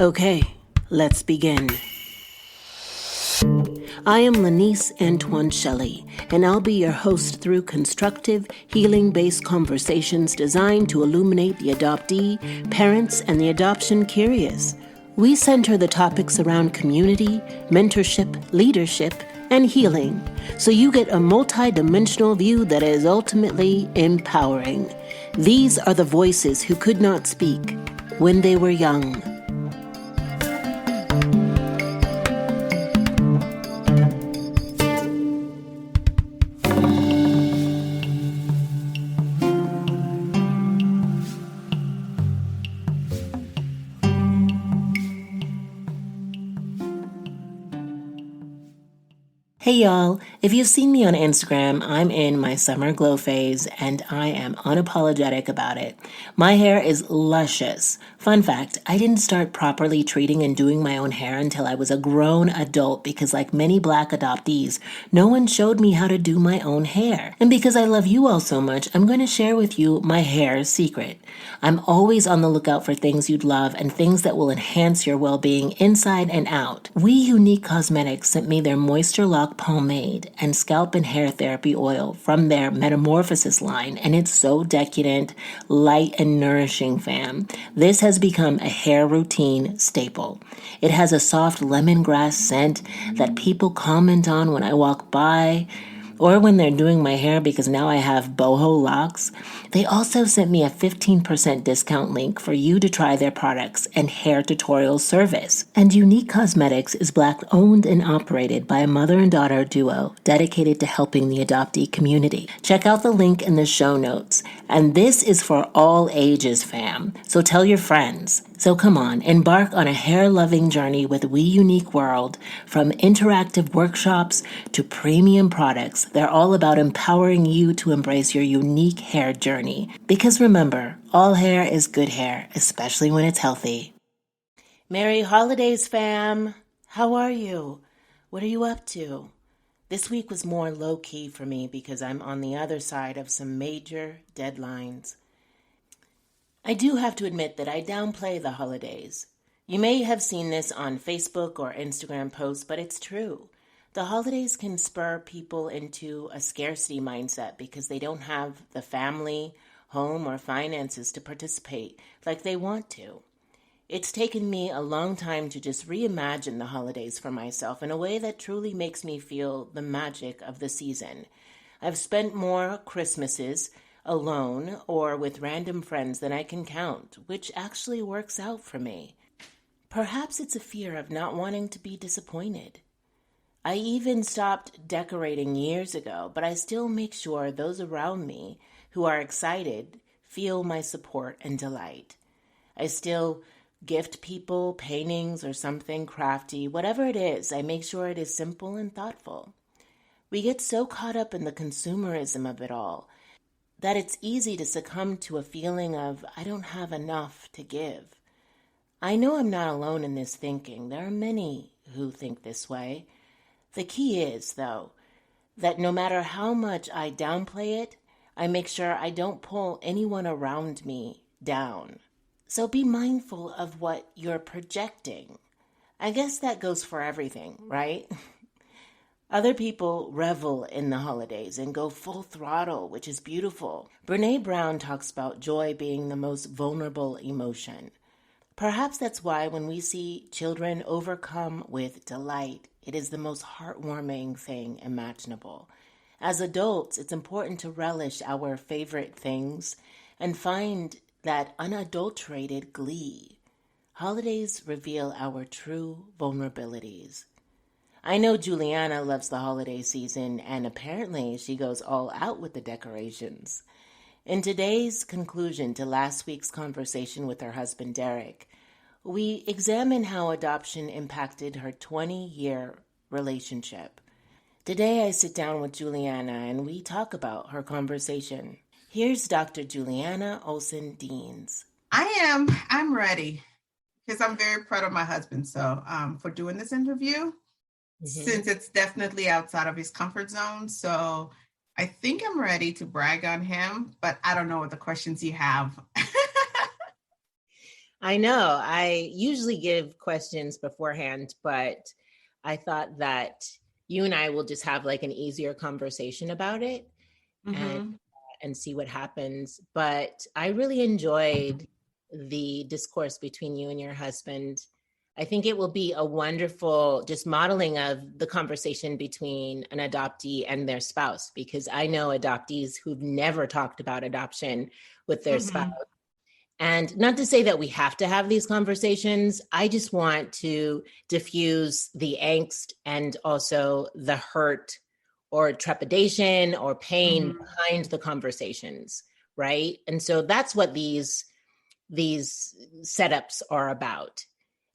Okay, let's begin. I am Lanice Antoine Shelley, and I'll be your host through constructive, healing-based conversations designed to illuminate the adoptee, parents, and the adoption curious. We center the topics around community, mentorship, leadership, and healing, so you get a multi-dimensional view that is ultimately empowering. These are the voices who could not speak when they were young. Hey y'all, if you've seen me on Instagram, I'm in my summer glow phase and I am unapologetic about it. My hair is luscious. Fun fact, I didn't start properly treating and doing my own hair until I was a grown adult because like many Black adoptees, no one showed me how to do my own hair. And because I love you all so much, I'm going to share with you my hair secret. I'm always on the lookout for things you'd love and things that will enhance your well-being inside and out. We Unique Cosmetics sent me their Moisture Lock pomade and scalp and hair therapy oil from their Metamorphosis line, and it's so decadent, light, and nourishing, fam. This has become a hair routine staple. It has a soft lemongrass scent that people comment on when I walk by or when they're doing my hair because now I have boho locks. They also sent me a 15% discount link for you to try their products and hair tutorial service. And Unique Cosmetics is Black owned and operated by a mother and daughter duo dedicated to helping the adoptee community. Check out the link in the show notes. And this is for all ages, fam. So tell your friends. So come on, embark on a hair-loving journey with We Unique World. From interactive workshops to premium products, they're all about empowering you to embrace your unique hair journey. Because remember, all hair is good hair, especially when it's healthy. Merry holidays, fam! How are you? What are you up to? This week was more low-key for me because I'm on the other side of some major deadlines. I do have to admit that I downplay the holidays. You may have seen this on Facebook or Instagram posts, but it's true. The holidays can spur people into a scarcity mindset because they don't have the family, home, or finances to participate like they want to. It's taken me a long time to just reimagine the holidays for myself in a way that truly makes me feel the magic of the season. I've spent more Christmases alone or with random friends than I can count, which actually works out for me. Perhaps it's a fear of not wanting to be disappointed. I even stopped decorating years ago, but I still make sure those around me who are excited feel my support and delight. I still gift people paintings or something crafty. Whatever it is, I make sure it is simple and thoughtful. We get so caught up in the consumerism of it all that it's easy to succumb to a feeling of, I don't have enough to give. I know I'm not alone in this thinking. There are many who think this way. The key is, though, that no matter how much I downplay it, I make sure I don't pull anyone around me down. So be mindful of what you're projecting. I guess that goes for everything, right? Other people revel in the holidays and go full throttle, which is beautiful. Brené Brown talks about joy being the most vulnerable emotion. Perhaps that's why when we see children overcome with delight, it is the most heartwarming thing imaginable. As adults, it's important to relish our favorite things and find that unadulterated glee. Holidays reveal our true vulnerabilities. I know Juliana loves the holiday season, and apparently she goes all out with the decorations. In today's conclusion to last week's conversation with her husband, Derek, we examine how adoption impacted her 20-year relationship. Today, I sit down with Juliana, and we talk about her conversation. Here's Dr. Juliana Olson-Deans. I'm ready because I'm very proud of my husband. So for doing this interview, since it's definitely outside of his comfort zone. So I think I'm ready to brag on him, but I don't know what the questions you have. I know. I usually give questions beforehand, but I thought that you and I will just have like an easier conversation about it and Mm-hmm. and see what happens. But I really enjoyed the discourse between you and your husband. I think it will be a wonderful just modeling of the conversation between an adoptee and their spouse, because I know adoptees who've never talked about adoption with their spouse. Mm-hmm. And not to say that we have to have these conversations. I just want to diffuse the angst and also the hurt or trepidation or pain Mm-hmm. behind the conversations, right? And so that's what these setups are about.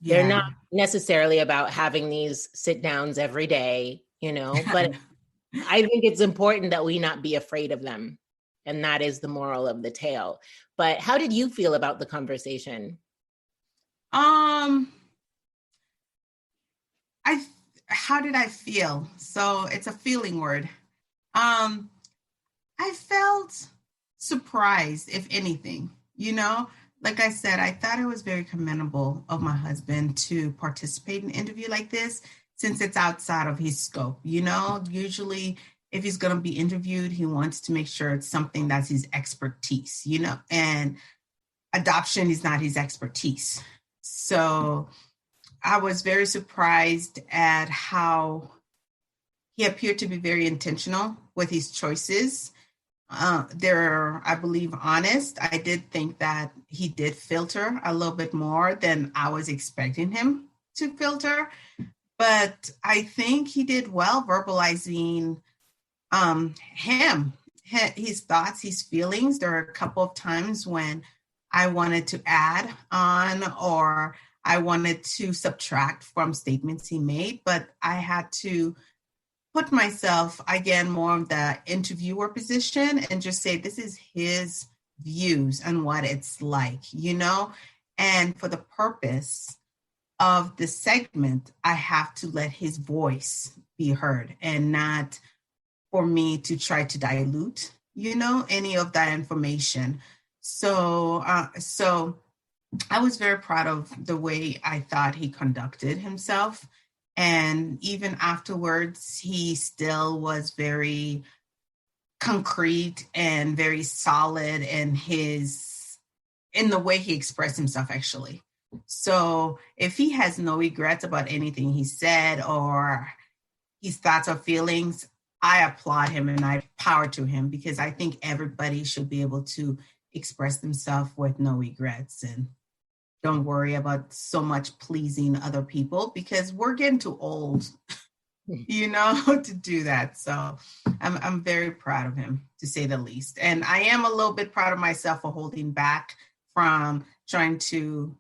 They're Yeah. not necessarily about having these sit downs every day, but I think it's important that we not be afraid of them. And that is the moral of the tale. But how did you feel about the conversation? Um, I how did I feel? So it's a feeling word. Um, I felt surprised, if anything, like I said, I thought it was very commendable of my husband to participate in an interview like this since it's outside of his scope. Usually if he's going to be interviewed, he wants to make sure it's something that's his expertise, and adoption is not his expertise. So I was very surprised at how he appeared to be very intentional with his choices. They're, I believe, honest. I did think that he did filter a little bit more than I was expecting him to filter, but I think he did well verbalizing him, his thoughts, his feelings. There are a couple of times when I wanted to add on or I wanted to subtract from statements he made, but I had to put myself again more of the interviewer position and just say this is his views on what it's like, and for the purpose of the segment, I have to let his voice be heard and not for me to try to dilute, any of that information. So I was very proud of the way I thought he conducted himself. And even afterwards, he still was very concrete and very solid in the way he expressed himself, actually. So if he has no regrets about anything he said or his thoughts or feelings, I applaud him and I power to him because I think everybody should be able to express themselves with no regrets and don't worry about so much pleasing other people because we're getting too old, to do that. So I'm very proud of him, to say the least. And I am a little bit proud of myself for holding back from trying to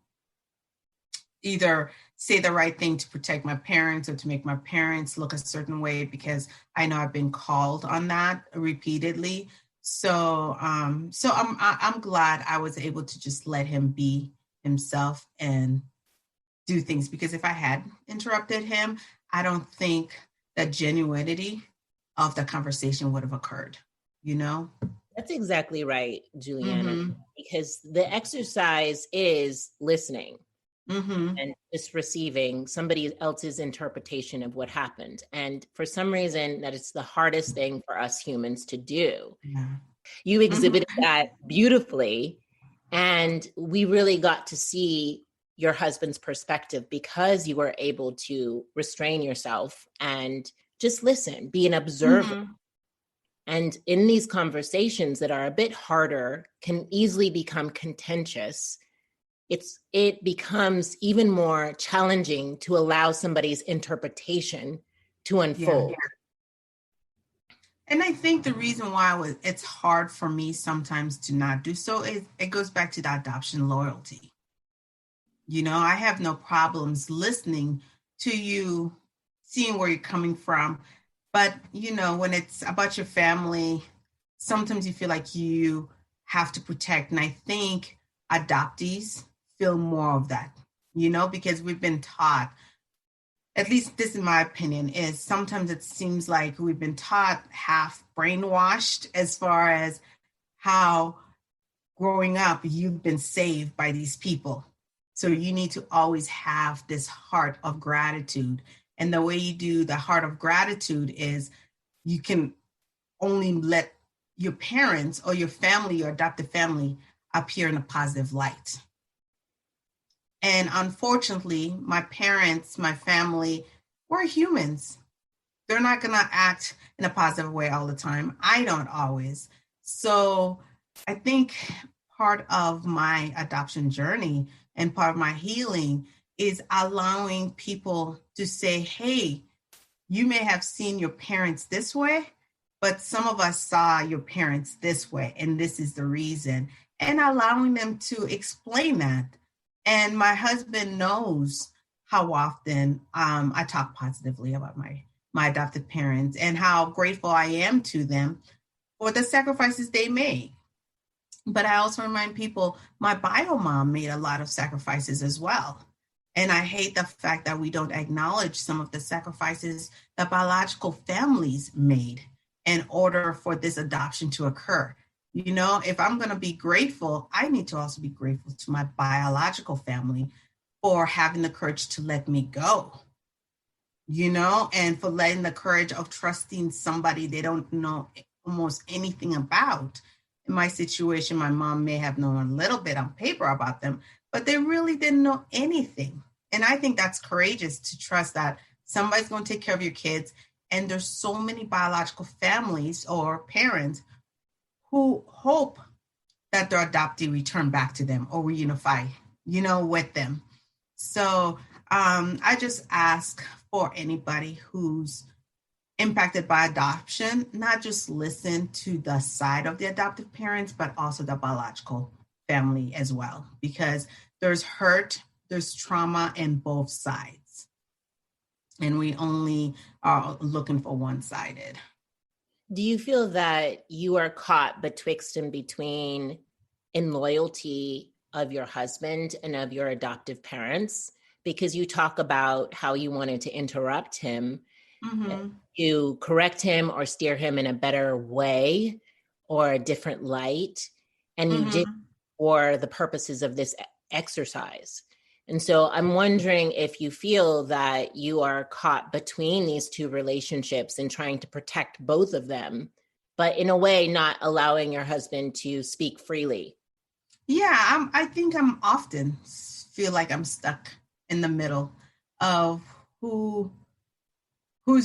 either say the right thing to protect my parents or to make my parents look a certain way because I know I've been called on that repeatedly. So I'm glad I was able to just let him be himself and do things because if I had interrupted him, I don't think that genuinity of the conversation would have occurred, That's exactly right, Juliana, Mm-hmm. because the exercise is listening Mm-hmm. and just receiving somebody else's interpretation of what happened. And for some reason, that is the hardest thing for us humans to do. Yeah. You exhibited Mm-hmm. that beautifully. And we really got to see your husband's perspective because you were able to restrain yourself and just listen, be an observer. Mm-hmm. And in these conversations that are a bit harder, can easily become contentious. It becomes even more challenging to allow somebody's interpretation to Yeah. unfold. And I think the reason why it's hard for me sometimes to not do so is it goes back to the adoption loyalty. I have no problems listening to you, seeing where you're coming from. But, when it's about your family, sometimes you feel like you have to protect. And I think adoptees feel more of that, because we've been taught, at least this is my opinion, is sometimes it seems like we've been taught half brainwashed as far as how growing up you've been saved by these people. So you need to always have this heart of gratitude. And the way you do the heart of gratitude is you can only let your parents or your family, your adopted family, appear in a positive light. And unfortunately, my parents, my family, we're humans. They're not going to act in a positive way all the time. I don't always. So I think part of my adoption journey and part of my healing is allowing people to say, hey, you may have seen your parents this way, but some of us saw your parents this way, and this is the reason. And allowing them to explain that. And my husband knows how often I talk positively about my adopted parents and how grateful I am to them for the sacrifices they made. But I also remind people my bio mom made a lot of sacrifices as well. And I hate the fact that we don't acknowledge some of the sacrifices that biological families made in order for this adoption to occur. You know, if I'm going to be grateful, I need to also be grateful to my biological family for having the courage to let me go, you know, and for letting the courage of trusting somebody they don't know almost anything about. In my situation, my mom may have known a little bit on paper about them, but they really didn't know anything. And I think that's courageous to trust that somebody's going to take care of your kids. And there's so many biological families or parents who hope that their adoptee return back to them or reunify, you know, with them. So I just ask for anybody who's impacted by adoption, not just listen to the side of the adoptive parents, but also the biological family as well, because there's hurt, there's trauma in both sides. And we only are looking for one-sided. Do you feel that you are caught betwixt and between in loyalty of your husband and of your adoptive parents? Because you talk about how you wanted to interrupt him, to correct him or steer him in a better way or a different light. And you did for the purposes of this exercise. And so I'm wondering if you feel that you are caught between these two relationships and trying to protect both of them, but in a way not allowing your husband to speak freely. Yeah, I think I'm often feel like I'm stuck in the middle of whose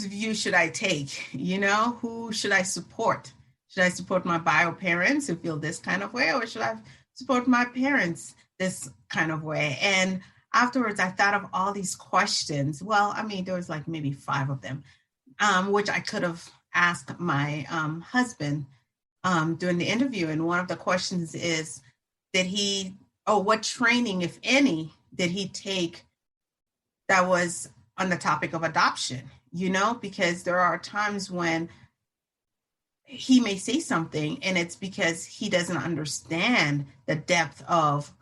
view should I take? You know, who should I support? Should I support my bio parents who feel this kind of way, or should I support my parents this kind of way? And afterwards, I thought of all these questions. Well, I mean, there was like maybe 5 of them, which I could have asked my husband during the interview. And one of the questions is, what training, if any, did he take that was on the topic of adoption? You know, because there are times when he may say something and it's because he doesn't understand the depth of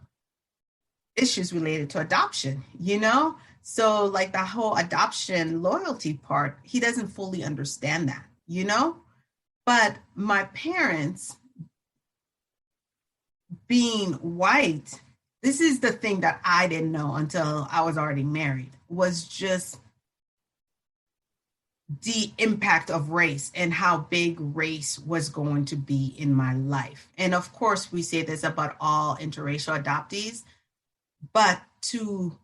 issues related to adoption, you know? So like the whole adoption loyalty part, he doesn't fully understand that, you know? But my parents being white, this is the thing that I didn't know until I was already married, was just the impact of race and how big race was going to be in my life. And of course, we say this about all interracial adoptees, but to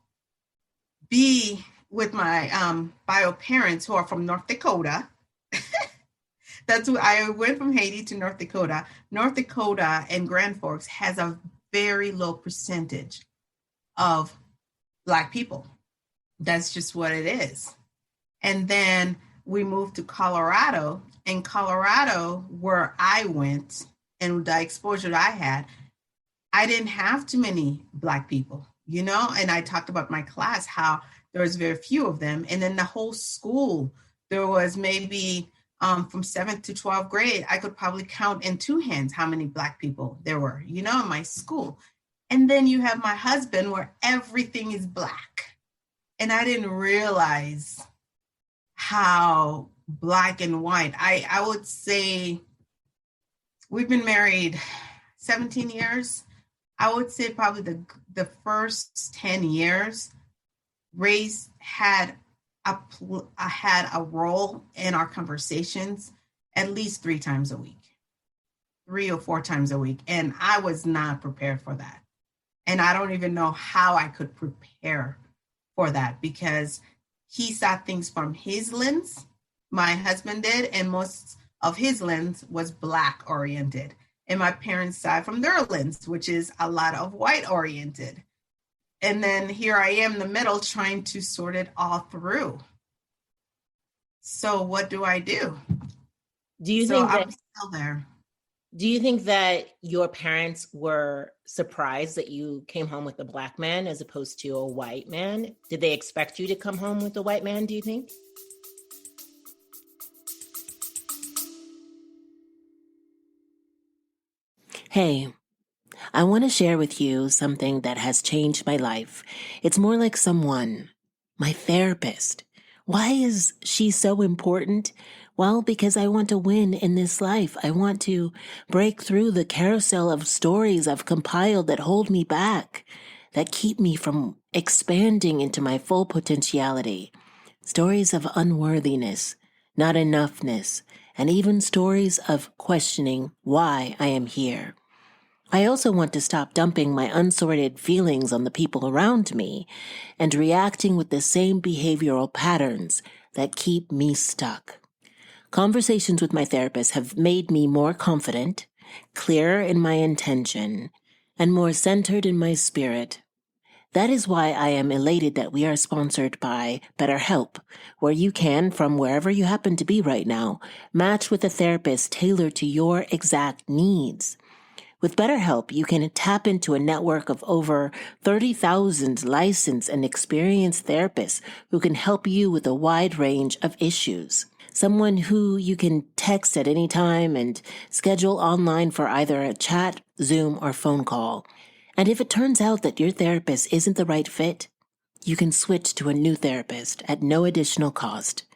be with my bio parents who are from North Dakota, that's who I went from Haiti to North Dakota. North Dakota and Grand Forks has a very low percentage of Black people. That's just what it is. And then we moved to Colorado. In Colorado, where I went and the exposure that I had, I didn't have too many Black people, you know? And I talked about my class, how there was very few of them. And then the whole school, there was maybe from 7th to 12th grade, I could probably count in 2 hands how many Black people there were, you know, in my school. And then you have my husband where everything is Black. And I didn't realize how Black and white. I would say we've been married 17 years. I would say probably the first 10 years, race had a role in our conversations at least 3 or 4 times a week. And I was not prepared for that. And I don't even know how I could prepare for that, because he saw things from his lens, my husband did, and most of his lens was Black oriented. And my parents saw from their lens, which is a lot of white oriented. And then here I am in the middle trying to sort it all through. So what do I do? Do you think that I'm still there. Do you think that your parents were surprised that you came home with a Black man as opposed to a white man? Did they expect you to come home with a white man, do you think? Hey, I want to share with you something that has changed my life. It's more like someone, my therapist. Why is she so important? Well, because I want to win in this life. I want to break through the carousel of stories I've compiled that hold me back, that keep me from expanding into my full potentiality. Stories of unworthiness, not enoughness, and even stories of questioning why I am here. I also want to stop dumping my unsorted feelings on the people around me and reacting with the same behavioral patterns that keep me stuck. Conversations with my therapist have made me more confident, clearer in my intention, and more centered in my spirit. That is why I am elated that we are sponsored by BetterHelp, where you can, from wherever you happen to be right now, match with a therapist tailored to your exact needs. With BetterHelp, you can tap into a network of over 30,000 licensed and experienced therapists who can help you with a wide range of issues. Someone who you can text at any time and schedule online for either a chat, Zoom, or phone call. And if it turns out that your therapist isn't the right fit, you can switch to a new therapist at no additional cost.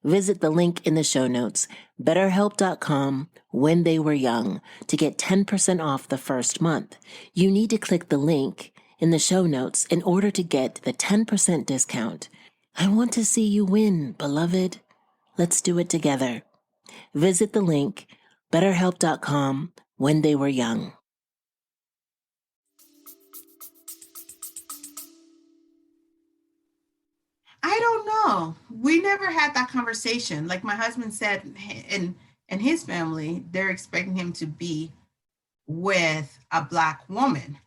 Visit the link in the show notes, betterhelp.com, when they were young, to get 10% off the first month. You need to click the link in the show notes in order to get the 10% discount. I want to see you win, beloved. Let's do it together. Visit the link, betterhelp.com, when they were young. I don't know. We never had that conversation. Like my husband said, in his family, they're expecting him to be with a Black woman,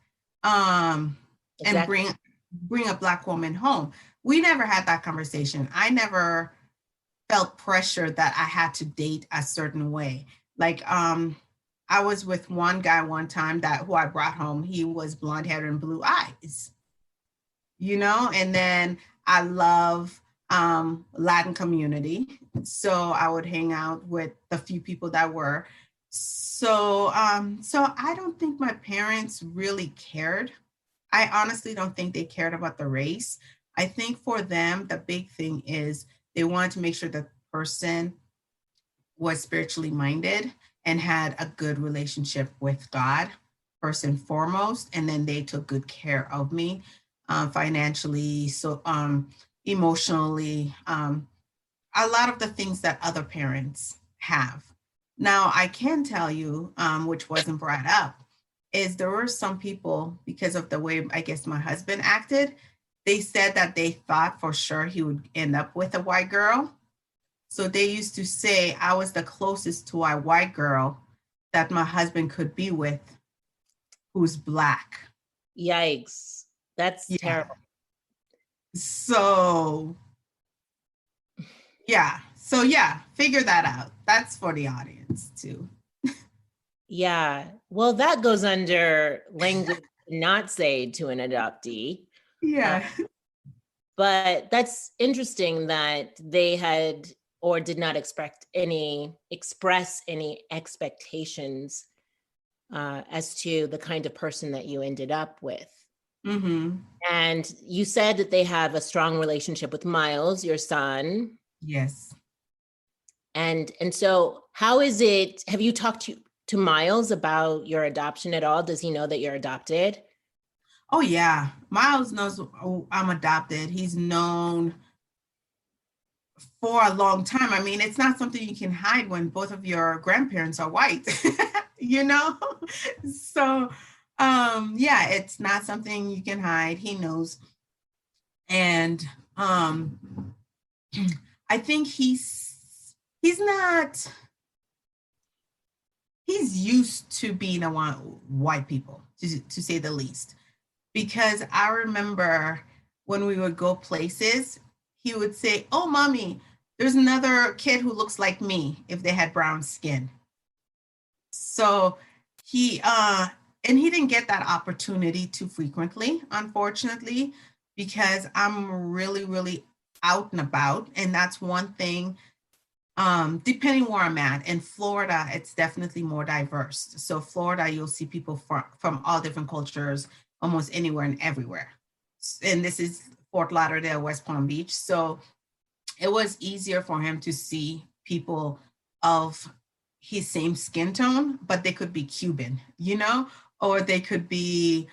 Exactly. and bring a Black woman home. We never had that conversation. I never felt pressure that I had to date a certain way. Like I was with one guy one time who I brought home. He was blonde hair and blue eyes, and then I love Latin community. So I would hang out with the few people that were. So I don't think my parents really cared. I honestly don't think they cared about the race. I think for them, the big thing is they wanted to make sure the person was spiritually minded and had a good relationship with God, first and foremost. And then they took good care of me financially, so emotionally, a lot of the things that other parents have. Now, I can tell you, which wasn't brought up, is there were some people, because of the way I guess my husband acted, they said that they thought for sure he would end up with a white girl. So they used to say I was the closest to a white girl that my husband could be with who's Black. Yikes. That's terrible. So, figure that out. That's for the audience too. Yeah. Well, that goes under language not say to an adoptee. Yeah. But that's interesting that they had or did not express any expectations as to the kind of person that you ended up with. Mm-hmm. And you said that they have a strong relationship with Miles, your son. Yes. And so how is it, have you talked to Miles about your adoption at all? Does he know that you're adopted? Oh yeah, Miles knows I'm adopted. He's known for a long time. I mean, it's not something you can hide when both of your grandparents are white, you know? So, yeah, it's not something you can hide. He knows. And I think he's not he's used to being around white people, to say the least. Because I remember when we would go places, he would say, "Oh, mommy, there's another kid who looks like me if they had brown skin." So he and he didn't get that opportunity too frequently, unfortunately, because I'm really, really out and about. And that's one thing, depending where I'm at. In Florida, it's definitely more diverse. So Florida, you'll see people from all different cultures, almost anywhere and everywhere. And this is Fort Lauderdale, West Palm Beach. So it was easier for him to see people of his same skin tone, but they could be Cuban, or they could be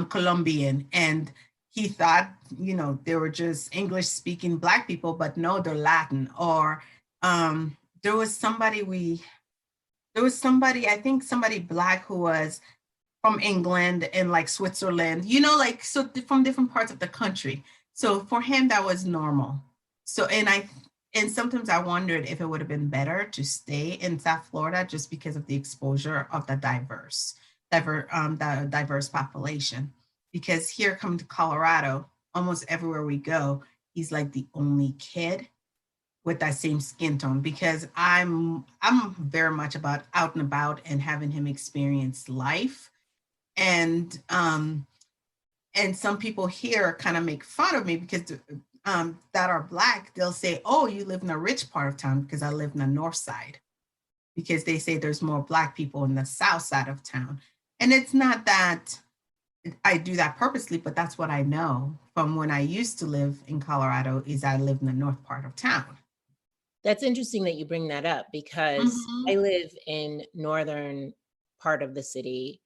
Colombian. And he thought, they were just English speaking Black people, but no, they're Latin. Or there was somebody, I think somebody Black who was from England and like Switzerland, like, so from different parts of the country. So for him, that was normal. So, and sometimes I wondered if it would have been better to stay in South Florida just because of the exposure of the diverse population. Because here, come to Colorado, almost everywhere we go, he's like the only kid with that same skin tone, because I'm very much about out and about and having him experience life. And some people here kind of make fun of me because that are Black. They'll say, "Oh, you live in a rich part of town," because I live in the north side, because they say there's more Black people in the south side of town. And it's not that I do that purposely, but that's what I know from when I used to live in Colorado, is I live in the north part of town. That's interesting that you bring that up, because I Mm-hmm. live in northern part of the city,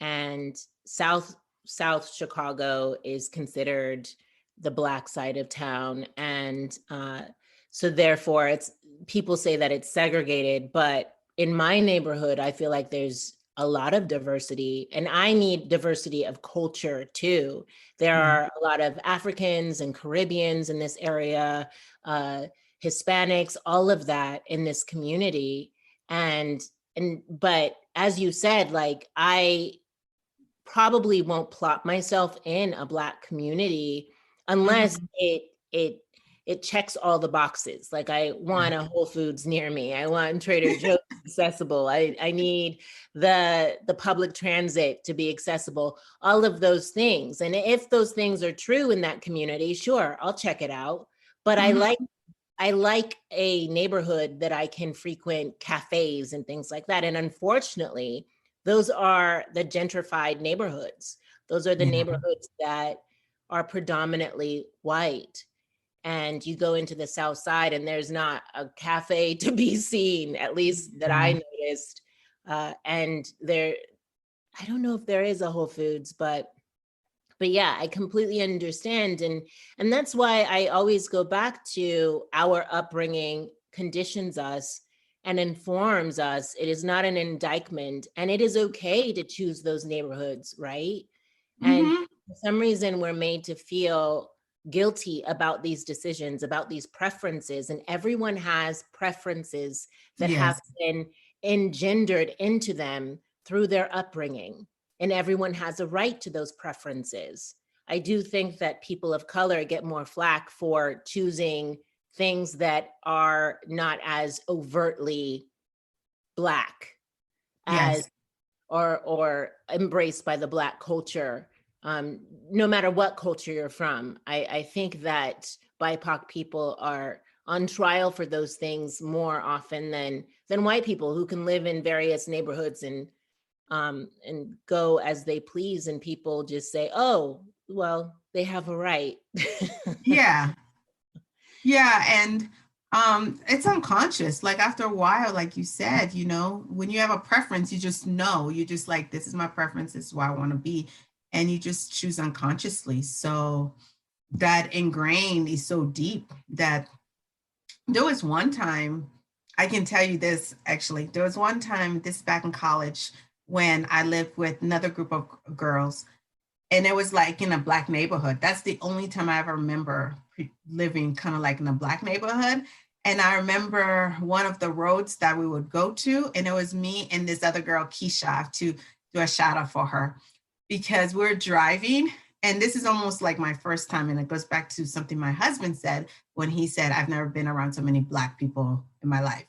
and South Chicago is considered the Black side of town. And so therefore it's, people say that it's segregated, but in my neighborhood, I feel like there's a lot of diversity, and I need diversity of culture too. There Yeah. are a lot of Africans and Caribbeans in this area, Hispanics, all of that in this community. But as you said, like, I probably won't plop myself in a Black community unless Mm-hmm. it checks all the boxes. Like, I want a Whole Foods near me. I want Trader Joe's accessible. I need the public transit to be accessible. All of those things. And if those things are true in that community, sure, I'll check it out. But Mm-hmm. I like a neighborhood that I can frequent cafes and things like that. And unfortunately, those are the gentrified neighborhoods. Those are the Yeah. neighborhoods that are predominantly white. And you go into the South Side and there's not a cafe to be seen, at least that I Yeah. noticed. And there, I don't know if there is a Whole Foods, but yeah, I completely understand. And that's why I always go back to our upbringing conditions us and informs us. It is not an indictment, and it is okay to choose those neighborhoods, right? And Mm-hmm. for some reason we're made to feel guilty about these decisions, about these preferences, and everyone has preferences that have Yes. been engendered into them through their upbringing, and everyone has a right to those preferences. I do think that people of color get more flack for choosing things that are not as overtly Black as, Yes. or embraced by the Black culture. No matter what culture you're from, I think that BIPOC people are on trial for those things more often than white people, who can live in various neighborhoods and go as they please, and people just say, "Oh, well, they have a right." Yeah. Yeah. And it's unconscious. Like after a while, like you said, when you have a preference, you just know, you just like, this is my preference, this is where I want to be. and you just choose unconsciously. So that ingrained is so deep that there was one time, I can tell you this actually, there was one time, this back in college, when I lived with another group of girls, and it was like in a Black neighborhood. That's the only time I ever remember living kind of like in a Black neighborhood. And I remember one of the roads that we would go to, and it was me and this other girl, Keisha. I have to do a shout out for her because we're driving. And this is almost like my first time. And it goes back to something my husband said when he said, I've never been around so many Black people in my life.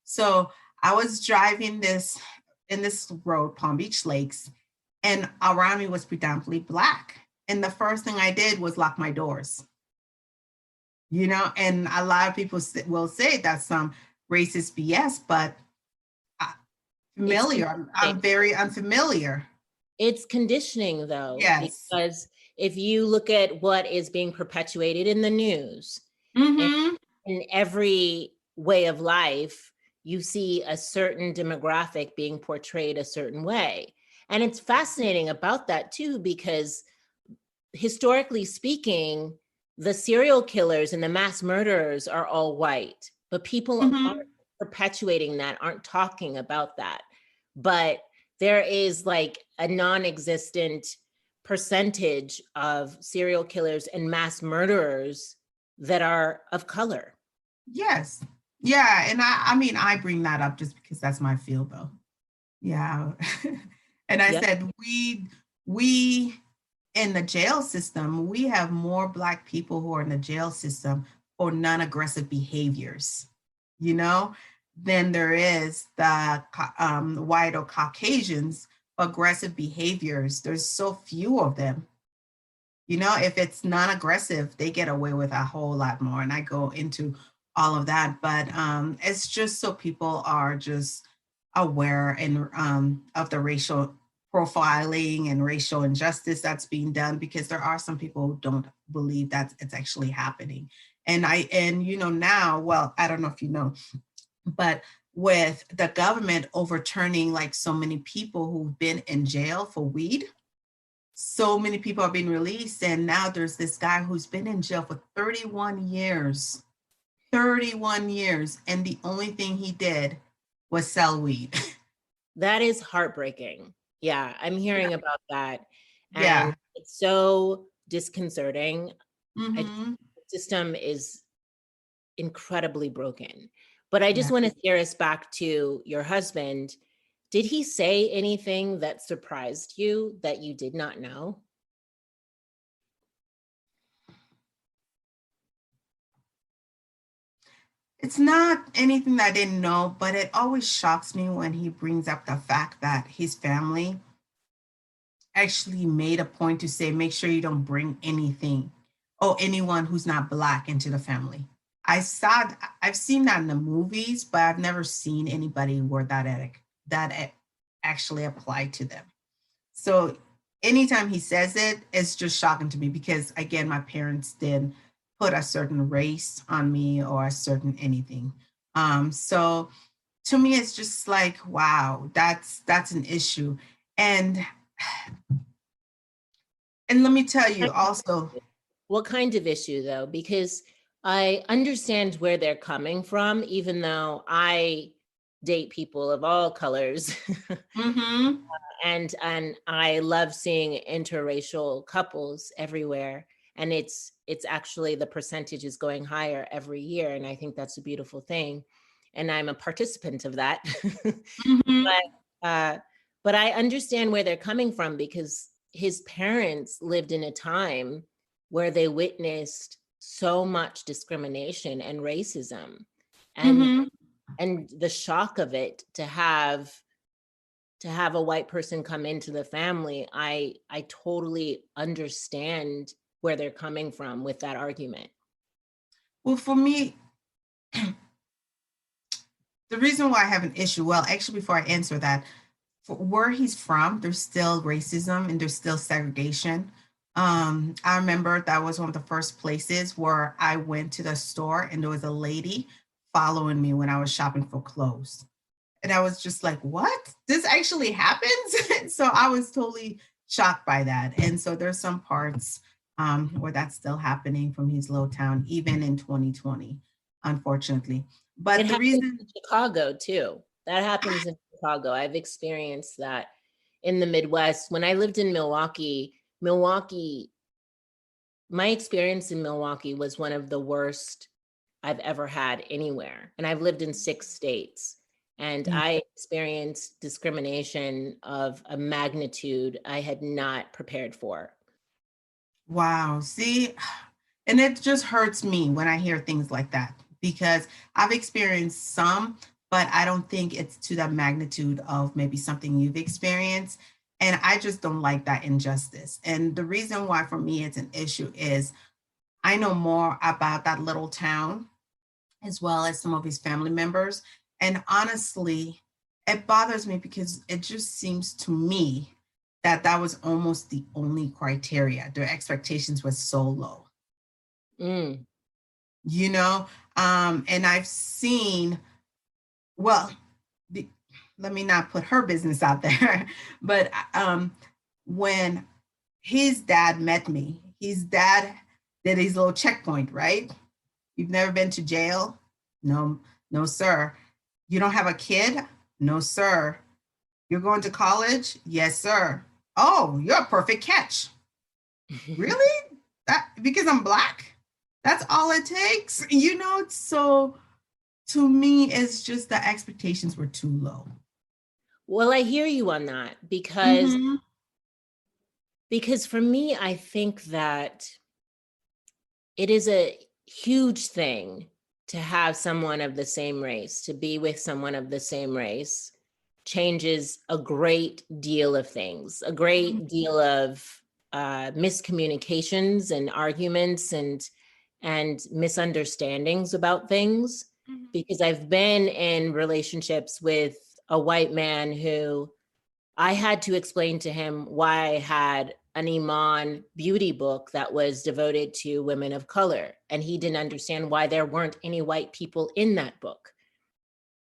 So I was driving in this road, Palm Beach Lakes, and around me was predominantly Black. And the first thing I did was lock my doors. And a lot of people will say that's some racist BS, but I'm very unfamiliar. It's conditioning, though, Yes. because if you look at what is being perpetuated in the news, Mm-hmm. in every way of life, you see a certain demographic being portrayed a certain way. And it's fascinating about that, too, because historically speaking, the serial killers and the mass murderers are all white, but people aren't perpetuating that, aren't talking about that. But there is like a non-existent percentage of serial killers and mass murderers that are of color. Yes. Yeah. And I mean, I bring that up just because that's my field, though. Yeah. And I said, we in the jail system, we have more Black people who are in the jail system for non-aggressive behaviors, than there is the white or Caucasians aggressive behaviors. There's so few of them. If it's non-aggressive, they get away with a whole lot more. And I go into all of that, but it's just so people are just aware and of the racial profiling and racial injustice that's being done, because there are some people who don't believe that it's actually happening. And now, well, I don't know if you know, but with the government overturning like so many people who've been in jail for weed, so many people are being released. And now there's this guy who's been in jail for 31 years. 31 years. And the only thing he did was sell weed. That is heartbreaking. Yeah, I'm hearing about that. And Yeah. it's so disconcerting. Mm-hmm. The system is incredibly broken. But I just want to steer us back to your husband. Did he say anything that surprised you that you did not know? It's not anything that I didn't know, but it always shocks me when he brings up the fact that his family actually made a point to say, make sure you don't bring anything or anyone who's not Black into the family. I've seen that in the movies, but I've never seen anybody where that actually applied to them. So anytime he says it, it's just shocking to me because, again, my parents didn't put a certain race on me or a certain anything. So to me, it's just like, wow, that's an issue. And let me tell you also. What kind of issue, though? Because I understand where they're coming from, even though I date people of all colors. Mm-hmm. And I love seeing interracial couples everywhere. And it's actually, the percentage is going higher every year. And I think that's a beautiful thing. And I'm a participant of that. Mm-hmm. But I understand where they're coming from, because his parents lived in a time where they witnessed so much discrimination and racism, and the shock of it to have a white person come into the family. I totally understand where they're coming from with that argument. Well, for me, the reason why I have an issue, well, actually, before I answer that, for where he's from, there's still racism and there's still segregation. I remember that was one of the first places where I went to the store and there was a lady following me when I was shopping for clothes. And I was just like, what? This actually happens? So I was totally shocked by that. And so there's some parts where that's still happening from his little town, even in 2020, unfortunately. But It the happens reason, in Chicago too. That happens in Chicago. I've experienced that in the Midwest. When I lived in Milwaukee, my experience in Milwaukee was one of the worst I've ever had anywhere. And I've lived in 6 states. And yeah, I experienced discrimination of a magnitude I had not prepared for. wow, see, and it just hurts me when I hear things like that because I've experienced some, but I don't think it's to the magnitude of maybe something you've experienced. And I just don't like that injustice. And the reason why for me it's an issue is I know more about that little town as well as some of his family members. And honestly, it bothers me because it just seems to me that that was almost the only criteria. Their expectations were so low, Mm. you know? And I've seen, well, the, let me not put her business out there, but when his dad met me, his dad did his little checkpoint, right? You've never been to jail? No, no, sir. You don't have a kid? No, sir. You're going to college? Yes, sir. Oh, you're a perfect catch. Really? That because I'm black? That's all it takes? So to me, it's just the expectations were too low. Well, I hear you on that Mm-hmm. because for me, I think that it is a huge thing to have someone of the same race, to be with someone of the same race changes a great deal of things, a great deal of miscommunications and arguments and misunderstandings about things. Because I've been in relationships with a white man who I had to explain to him why I had an Iman beauty book that was devoted to women of color. And he didn't understand why there weren't any white people in that book.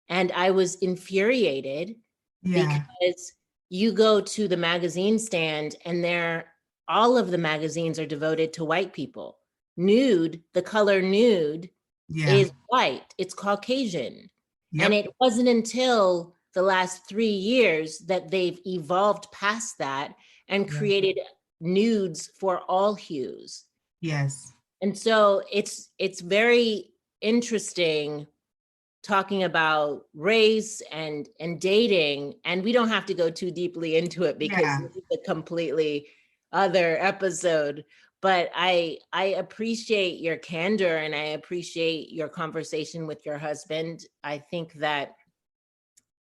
And I was infuriated Yeah. because you go to the magazine stand and all of the magazines are devoted to white people. Nude, the color nude Yeah. is white, it's Caucasian. And Yep. it wasn't until the last 3 years that they've evolved past that and Yeah. created nudes for all hues. Yes. And so it's very interesting talking about race and dating, and we don't have to go too deeply into it because Yeah. this is a completely other episode. But I appreciate your candor and I appreciate your conversation with your husband. I think that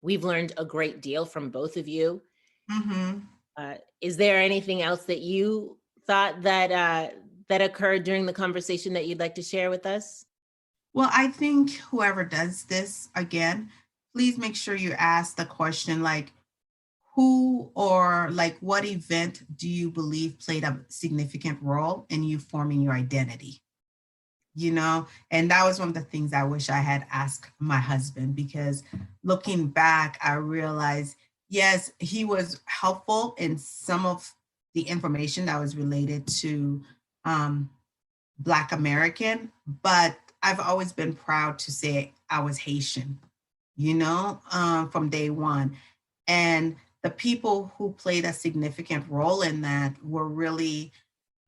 we've learned a great deal from both of you. Mm-hmm. Is there anything else that you thought that occurred during the conversation that you'd like to share with us? Well, I think whoever does this again, please make sure you ask the question like, who or like what event do you believe played a significant role in you forming your identity? And that was one of the things I wish I had asked my husband because looking back, I realized, yes, he was helpful in some of the information that was related to um, Black American, but I've always been proud to say I was Haitian, from day one. And the people who played a significant role in that were really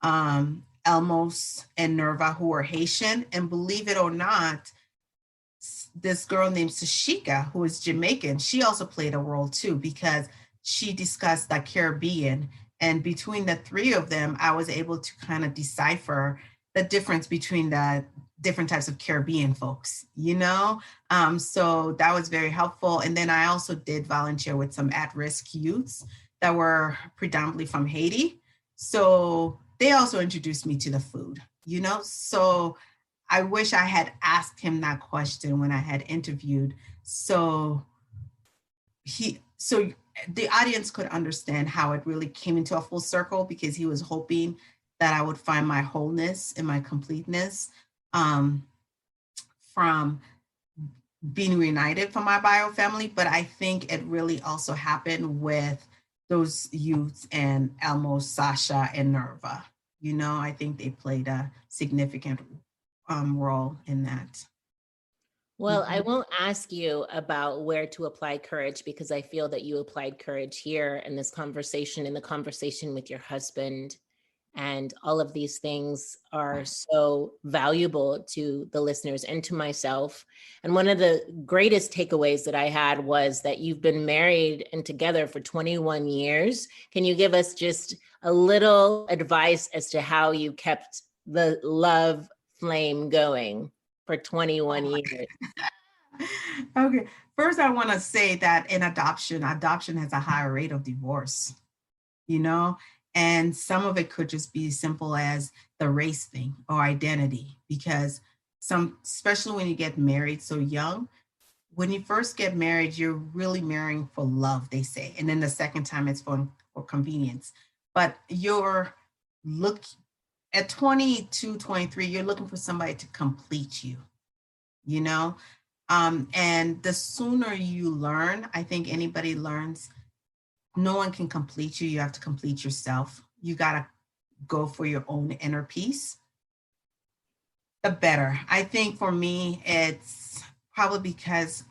Elmos and Nerva, who were Haitian. And believe it or not, this girl named Sashika, who is Jamaican, she also played a role too because she discussed the Caribbean. And between the three of them, I was able to kind of decipher the difference between the different types of Caribbean folks. So that was very helpful. And then I also did volunteer with some at-risk youths that were predominantly from Haiti. So they also introduced me to the food. So I wish I had asked him that question when I had interviewed. So the audience could understand how it really came into a full circle because he was hoping that I would find my wholeness and my completeness from being reunited from my bio family. But I think it really also happened with those youths and Elmo, Sasha, and Nerva. I think they played a significant role in that. Well, I won't ask you about where to apply courage because I feel that you applied courage here in this conversation, in the conversation with your husband. And all of these things are so valuable to the listeners and to myself. And one of the greatest takeaways that I had was that you've been married and together for 21 years. Can you give us just a little advice as to how you kept the love flame going for 21 years? Okay. First, I want to say that in adoption has a higher rate of divorce, you know, and some of it could just be simple as the race thing or identity, because especially when you get married so young, when you first get married, you're really marrying for love, they say. And then the second time it's for convenience. But look at 22, 23, you're looking for somebody to complete you, you know? And the sooner you learn, I think anybody learns, no one can complete you. You have to complete yourself. You got to go for your own inner peace. The better. I think for me, it's probably because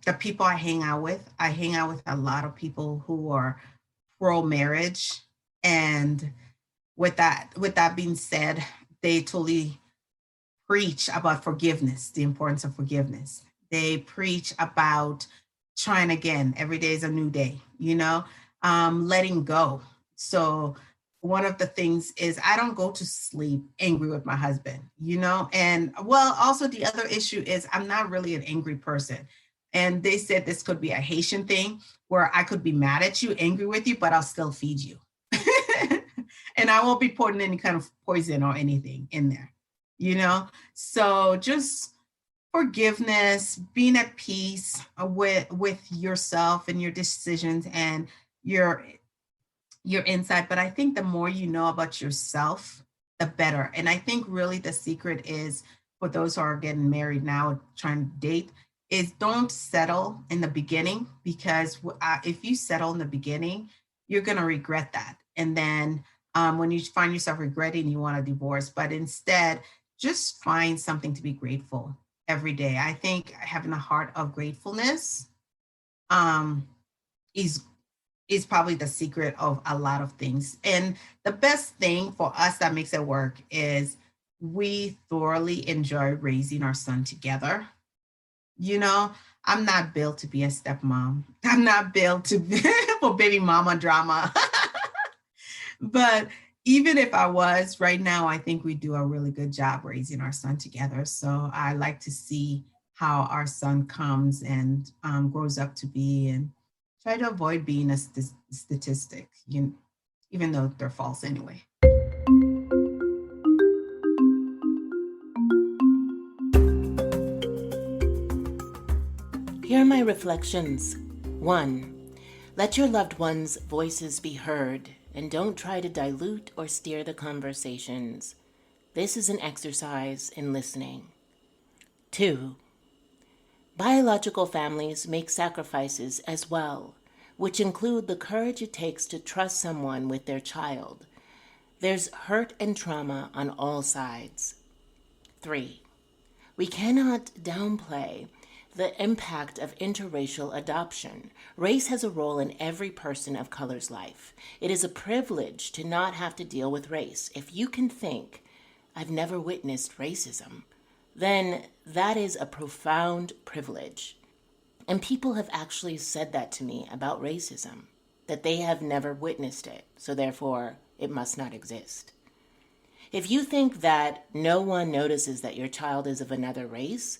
the people I hang out with a lot of people who are pro-marriage. And with that being said, they totally preach about forgiveness, the importance of forgiveness. They preach about trying again. Every day is a new day, letting go. So one of the things is I don't go to sleep angry with my husband, and well, also the other issue is I'm not really an angry person. And they said this could be a Haitian thing where I could be mad at you, angry with you, but I'll still feed you. And I won't be putting any kind of poison or anything in there, So just forgiveness, being at peace with yourself and your decisions and your inside. But I think the more you know about yourself, the better. And I think really the secret is for those who are getting married now, trying to date, is don't settle in the beginning, because if you settle in the beginning, you're going to regret that. And then when you find yourself regretting, you want a divorce, but instead just find something to be grateful every day. I think having a heart of gratefulness is probably the secret of a lot of things. And the best thing for us that makes it work is we thoroughly enjoy raising our son together. I'm not built to be a stepmom. I'm not built to be for baby mama drama. But even if I was right now, I think we do a really good job raising our son together. So I like to see how our son comes and grows up to be, and try to avoid being a statistic, even though they're false anyway. Here are my reflections. 1. Let your loved ones' voices be heard, and don't try to dilute or steer the conversations. This is an exercise in listening. 2. Biological families make sacrifices as well, which include the courage it takes to trust someone with their child. There's hurt and trauma on all sides. 3. We cannot downplay the impact of interracial adoption. Race has a role in every person of color's life. It is a privilege to not have to deal with race. If you can think, I've never witnessed racism, then that is a profound privilege. And people have actually said that to me about racism, that they have never witnessed it, so therefore it must not exist. If you think that no one notices that your child is of another race,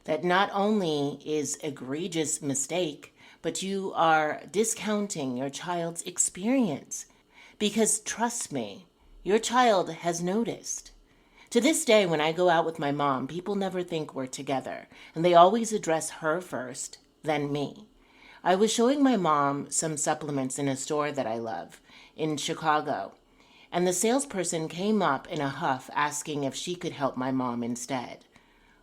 that not only is egregious mistake, but you are discounting your child's experience. Because trust me, your child has noticed. To this day, when I go out with my mom, people never think we're together, and they always address her first, then me. I was showing my mom some supplements in a store that I love in Chicago, and the salesperson came up in a huff asking if she could help my mom instead.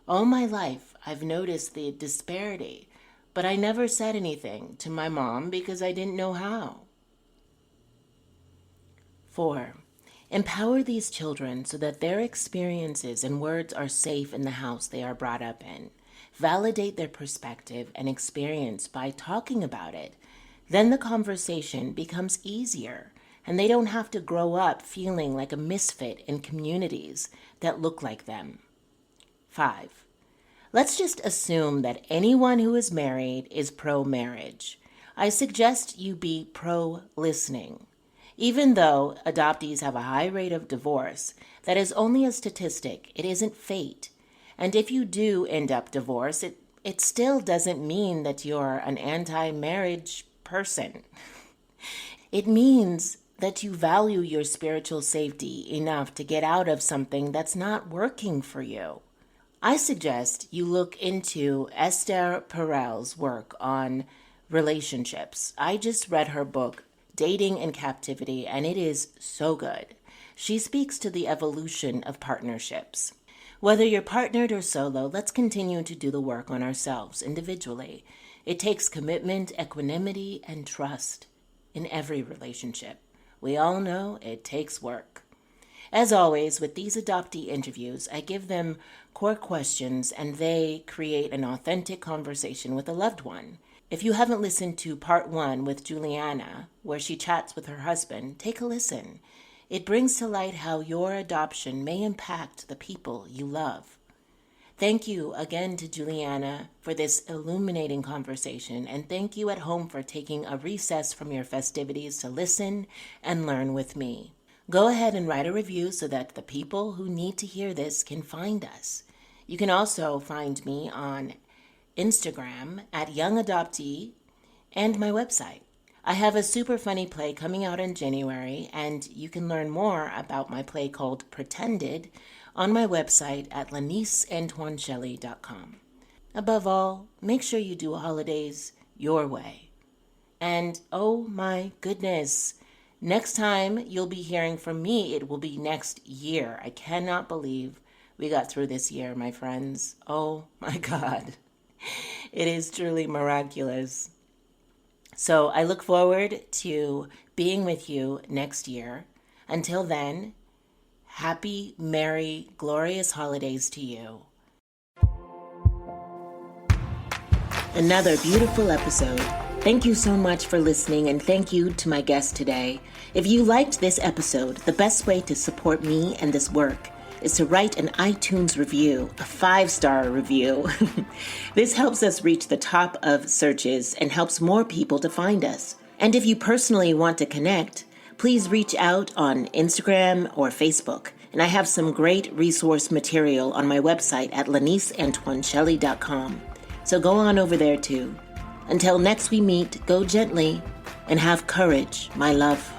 All my life, I've noticed the disparity, but I never said anything to my mom because I didn't know how. 4. Empower these children so that their experiences and words are safe in the house they are brought up in. Validate their perspective and experience by talking about it. Then the conversation becomes easier, and they don't have to grow up feeling like a misfit in communities that look like them. 5. Let's just assume that anyone who is married is pro-marriage. I suggest you be pro-listening. Even though adoptees have a high rate of divorce, that is only a statistic. It isn't fate. And if you do end up divorced, it still doesn't mean that you're an anti-marriage person. It means that you value your spiritual safety enough to get out of something that's not working for you. I suggest you look into Esther Perel's work on relationships. I just read her book, Dating in Captivity, and it is so good. She speaks to the evolution of partnerships. Whether you're partnered or solo, let's continue to do the work on ourselves individually. It takes commitment, equanimity, and trust in every relationship. We all know it takes work. As always, with these adoptee interviews, I give them core questions and they create an authentic conversation with a loved one. If you haven't listened to part 1 with Juliana, where she chats with her husband, take a listen. It brings to light how your adoption may impact the people you love. Thank you again to Juliana for this illuminating conversation, and thank you at home for taking a recess from your festivities to listen and learn with me. Go ahead and write a review so that the people who need to hear this can find us. You can also find me on Instagram at Young Adoptee and my website. I have a super funny play coming out in January, and you can learn more about my play called Pretended on my website at laniceandjuanshelley.com. Above all, make sure you do holidays your way. And oh my goodness, next time you'll be hearing from me, it will be next year. I cannot believe we got through this year, my friends. Oh my God. It is truly miraculous. So I look forward to being with you next year. Until then, happy, merry, glorious holidays to you. Another beautiful episode. Thank you so much for listening, and thank you to my guest today. If you liked this episode, the best way to support me and this work is to write an iTunes review, a 5-star review. This helps us reach the top of searches and helps more people to find us. And if you personally want to connect, please reach out on Instagram or Facebook. And I have some great resource material on my website at laniceandjuanshelley.com. So go on over there too. Until next we meet, go gently and have courage, my love.